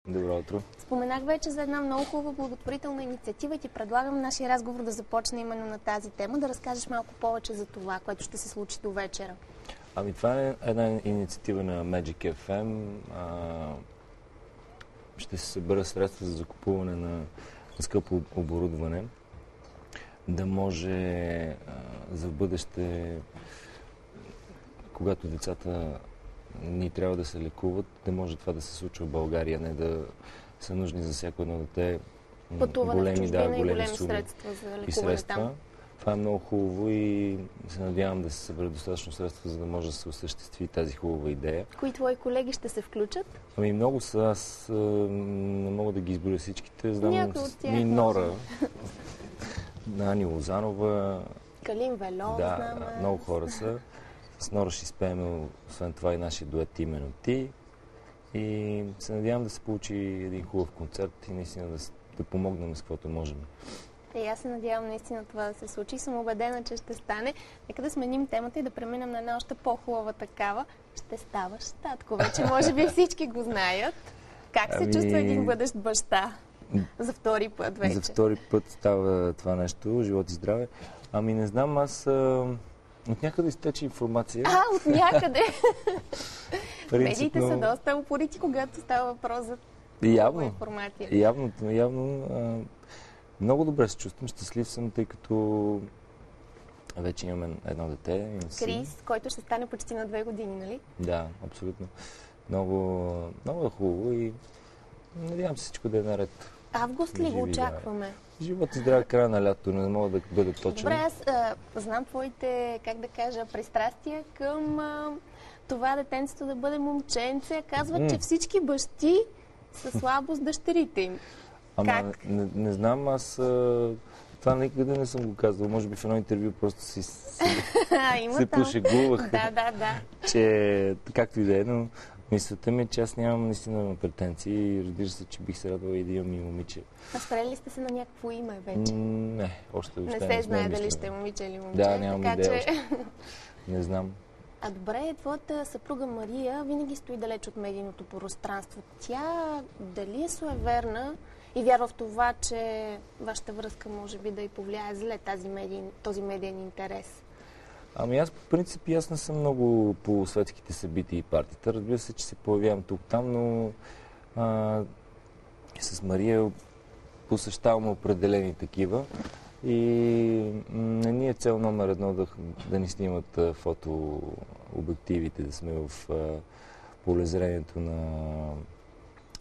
Добро утро. Споменах вече за една много хубава благотворителна инициатива и ти предлагам нашия разговор да започне именно на тази тема, да разкажеш малко повече за това, което ще се случи до вечера. Това е една инициатива на Magic FM. Ще се събера средства за закупуване на скъпо оборудване, да може за в бъдеще, когато децата ни трябва да се лекуват, да може това да се случва в България, не да са нужни за всяко едно дете големи средства за лекуване там. Това е много хубаво и се надявам да се събере достатъчно средства, за да може да се осъществи тази хубава идея. Кои твои колеги ще се включат? Много са. Аз не мога да ги изборя всичките. Знам някой от тях. Нора, Ани Лозанова. Калин Велов, да, много хора са. С Нора ще изпеем, освен това, и нашия дует "Именно ти". И се надявам да се получи един хубав концерт и наистина да помогнем с каквото можем. И аз се надявам наистина това да се случи. Съм убедена, че ще стане. Нека да сменим темата и да преминем на една още по-хубава такава. Ще ставаш татко. Вече може би всички го знаят. Как се чувства един бъдещ баща? За втори път вече. За втори път става това нещо. Живот и здраве. Не знам, аз от някъде изтече информация. От някъде? Медиите са доста упорити, когато става въпрос за информация. Явно. Много добре се чувствам, щастлив съм, тъй като вече имаме едно дете. Крис, който ще стане почти на 2 години, нали? Да, абсолютно. Много е хубаво и надявам се всичко да е наред. Август ли го очакваме? Живот и здраве, края на лято, не мога да бъда точен. Добре, аз знам твоите, пристрастия към това детенцето да бъде момченце. Казват, че всички бащи са слабо с дъщерите им. Не знам, аз това никъде не съм го казвал. Може би в едно интервю просто се пошегувах. Да. Че както и да е, но мисълта ми е, че аз нямам наистина претенции и разбира се, че бих се радвала и да имам и момиче. Спрели сте се на някакво име вече? Не, още не се знае дали ще е момиче или момче. Да, нямам идея още. Не знам. Добре, твоята съпруга Мария винаги стои далеч от медийното пространство. Тя дали е суеверна и вярва в това, че вашата връзка може би да й повлияе зле този медиен интерес? Аз по принцип не съм много по светските събития и партията. Разбира се, че се появявам тук-там, но с Мария посещаваме определени такива. И не ни е цел номер едно да ни снимат фотообективите, да сме в полезрението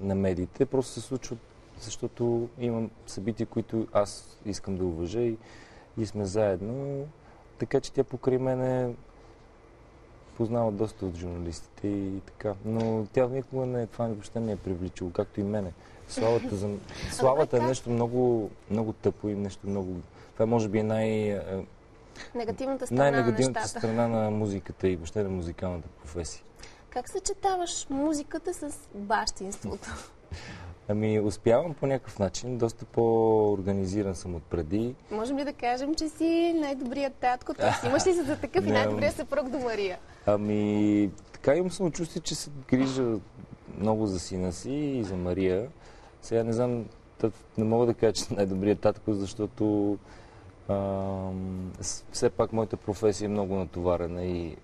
на медиите. Просто се случва, защото имам събития, които аз искам да уважа и сме заедно. Така че тя покрай мене познава доста от журналистите и така. Но тя никога това въобще не е привличало, както и мене. Славата е нещо много, много тъпо и нещо много... Това може би е най-негативната страна на музиката и въобще на музикалната професия. Как съчетаваш музиката с бащинството? Успявам по някакъв начин. Доста по-организиран съм отпреди. Можем ли да кажем, че си най-добрият татко? Имаш ли се за такъв и най-добрият съпруг до Мария? Така имам самочувствие, че се грижа много за сина си и за Мария. Сега не знам, не мога да кажа, че съм най-добрият татко, защото все пак моята професия е много натоварена и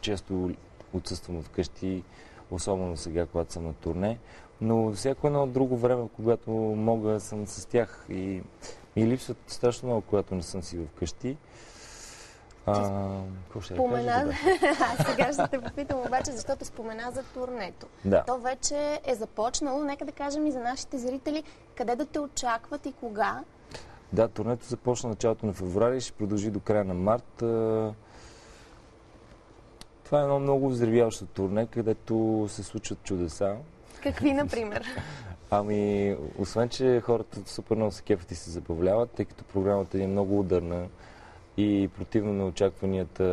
често отсъствам от вкъщи, особено сега, когато съм на турне. Но всяко едно друго време, когато мога, съм с тях и ми липсват страшно много, когато не съм си вкъщи. Какво ще кажа? Сега ще те попитам обаче, защото спомена за турнето. Да. То вече е започнало. Нека да кажем и за нашите зрители къде да те очакват и кога. Да, турнето започна началото на февруари и ще продължи до края на март. Това е едно много взривяващо турне, където се случват чудеса. Какви, например? Освен, че хората супер много се кефят и се забавляват, тъй като програмата е много ударна и противно на очакванията,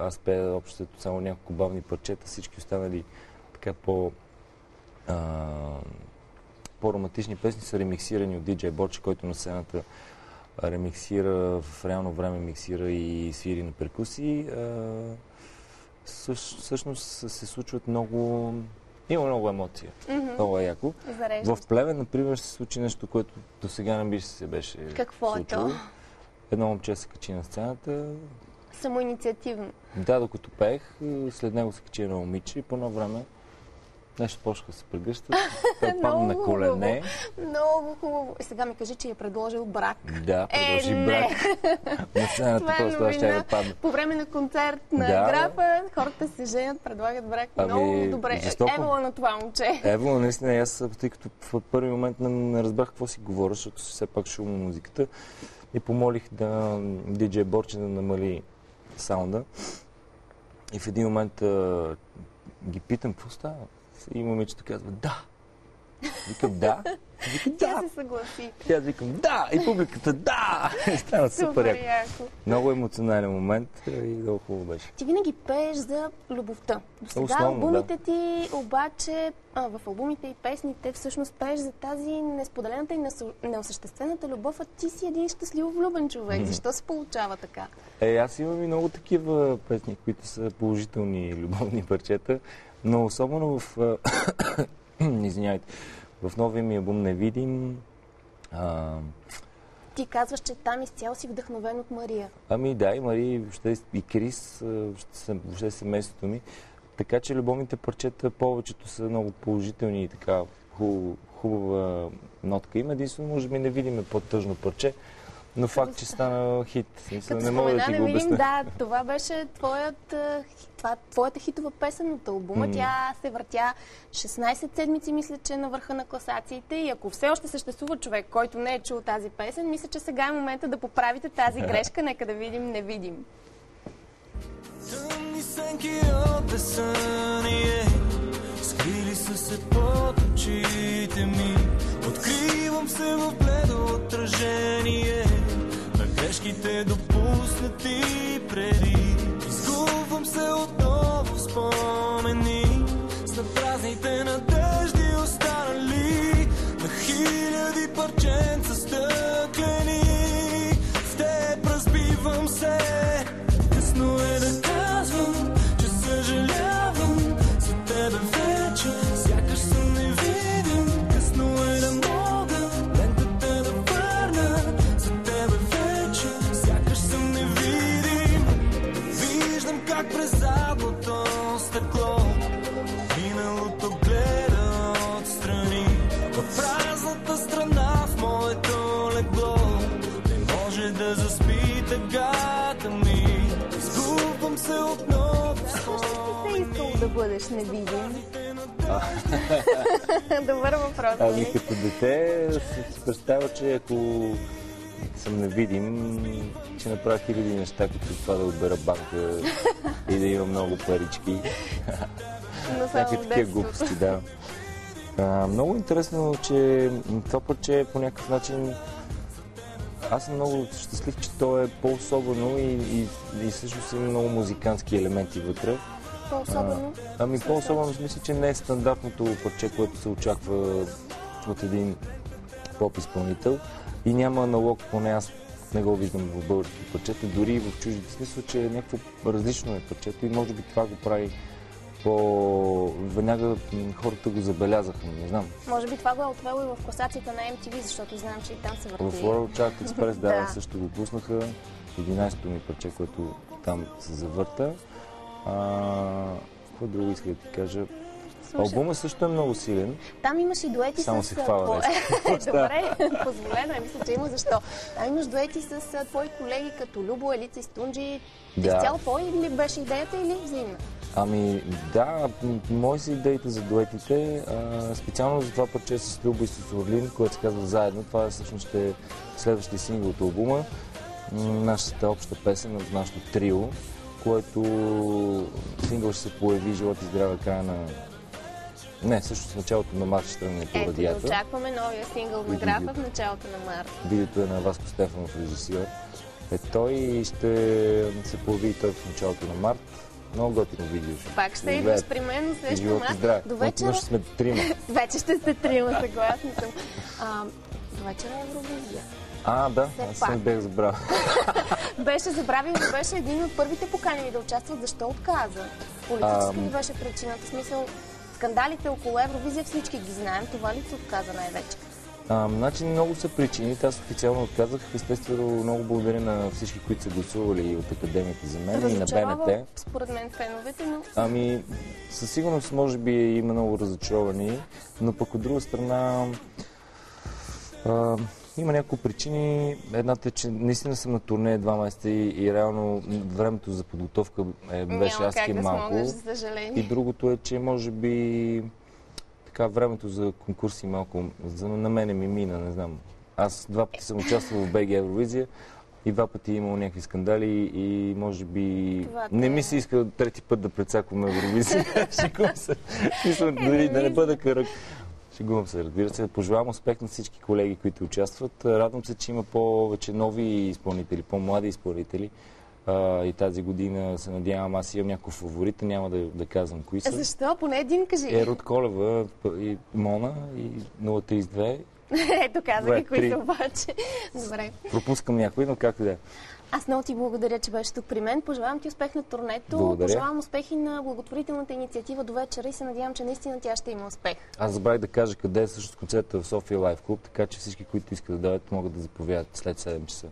аз пея общо само няколко бавни парчета, всички останали така по-романтични песни са ремиксирани от DJ Борче, който на сцената ремиксира, в реално време миксира и свири на перкусии. Всъщност се случват много Има много емоция. Много е яко. В Плевен, например, се случи нещо, което до сега не би се беше Какво случило. е то? Едно момче се качи на сцената. Самоинициативно. Да, докато пеех, след него се качи едно момиче и по едно време нещо почнаха да се прегръщат. Той падна на колене. Много хубаво. И сега ми кажи, че е предложил брак. Да, предложи брак. На сцената просто аз ще да падна. По време на концерт на Графа, хората се женят, предлагат брак. Много добре. Евола на това момче. Евола, наистина, аз, тъй като в първи момент не разбрах какво си говоря, защото все пак шумно музиката. И помолих диджей Борче да намали саунда. И в един момент ги питам, какво става? И момичето казва, да. Викам, да. Викам, да. Тя се съгласи. Тя викам, да. И публиката, да. Стана супер яко. Много емоционален момент и много хубаво беше. Ти винаги пееш за любовта. До сега албумите ти, обаче, в албумите и песните всъщност пееш за тази несподелената и неосъществената любов, а ти си един щастливо влюбен човек. Защо се получава така? Аз имам и много такива песни, които са положителни любовни парчета. Но особено в... Извинявайте. В новия ми албум "Невидим". Ти казваш, че там изцяло си вдъхновен от Мария. Ами да, и Мария, въобще и Крис, въобще семейството ми. Така че любовните парчета повечето са много положителни и така хубава нотка. Има единствено, може би, "Невидим" е по-тъжно парче. Но факт, че стана хит. Не мога да ти го обясня. Да, това беше твоята хитова песен от албума. Тя се въртя 16 седмици, мисля, че на върха на класациите. И ако все още съществува човек, който не е чул тази песен, мисля, че сега е момента да поправите тази грешка. Нека да видим "Невидим". Тъмни сенки от десание, скрили са се под очите ми. Откривам се в бледо отражение на грешките допуснати преди. Изгубвам се отново в спомени с напразните надежди останали на хиляди парченца стъклени. В теб разбивам се. Късно е да казвам, че съжалявам за тебе вече. Сякаш съм невидим. Късно е да мога лентата да върна за тебе вече. Сякаш съм невидим. Виждам как през задното стъкло миналото гледа отстрани. В празната страна в моето легло не може да заспи тъгата ми. Изгубвам се отново. Защо си се искал да бъдеш невидим? Добър въпрос. Ами като дете си представя, че ако съм невидим, ще направя хиляди неща, като това да отбера банка и да има много парички. Някакви такива глупости, да. Много интересно, че това парче по някакъв начин... Аз съм много щастлив, че то е по-особено и всъщност има много музикантски елементи вътре. По-особено? Ами по-особено, мисля, че не е стандартното парче, което се очаква от един поп-изпълнител и няма аналог, поне аз не го виждам в български парчета, дори и в чуждите. Смисъл, че е някакво различно е парчето и може би това го прави веднага хората го забелязаха, не знам. Може би това го е отвело и в класацията на MTV, защото знам, че и там се върти. В World Chart Express, да, също го пуснаха. 11-то ми парче, което там се завърта. Какво друго иска да ти кажа? Албумът също е много силен. Там имаш и дуети само с... си хвала Добре, позволено е, мисля, че има защо. Там имаш дуети с твои колеги, като Любо, Елица и Стунджи. Изцяло твой ли беше идеята или взаимна? Ами да, мои са идеите за дуетите. Специално за това парче с Любо и с Орлин, което се казва "Заедно". Това всъщност ще е следващия сингъл от албума. Нашата обща песен от нашото трио, което сингъл ще се появи "Живот и здраве" края на... Не, всъщност в началото на март ще тръгне по радията. Ето, очакваме новия сингъл на Графа в началото на март. Видеото е на Васко Стефанов, режисьор. Той ще се появи той в началото на март. Много готино видео. Пак ще идваш при мен, усещам аз. До вечера ще сме трима. Вече ще сте трима, съгласни съм. До вечера е Евровизия. Да, аз съм бях забрал. Беше забравил, беше един от първите поканени да участват. Защо отказа? Политически ли беше причината? В смисъл, Скандалите около Евровизия всички ги знаем. Това ли се отказа най-вече? Значи много са причините. Аз официално отказах. Естествено, много благодаря на всички, които са гласували от Академията за мен и на БНТ. Според мен феновете, но... Със сигурност може би има много разочаровани, но пък от друга страна има няколко причини. Едната е, че наистина съм на турне 2 месеца и реално времето за подготовка беше адски малко. Смогнеш, за съжаление. И другото е, че може би времето за конкурси малко на мене ми мина, не знам. Аз 2 пъти съм участвал в БГ Евровизия и 2 пъти имал някакви скандали и може би не ми се иска 3-ти път да прецаквам Евровизия. Шегувам се. Мисля, дори да не бъда карак. Шегувам се, разбира се. Пожелавам успех на всички колеги, които участват. Радвам се, че има повече нови изпълнители, по-млади изпълнители. И тази година се надявам, аз имам някакъв фаворит, няма да казвам кои са. Защо? Поне един кажи. Руд Колева и Мона и 032. Ето казах кои са обаче. Добре. Пропускам някой, но както да е. Аз много ти благодаря, че беше тук при мен. Пожелавам ти успех на турнето. Благодаря. Пожелавам успехи на благотворителната инициатива до вечера и се надявам, че наистина тя ще има успех. Аз забравих да кажа къде е също концерта в София Лайф Клуб, така че всички, които искат да дойдат, могат да заповядат след 7 часа.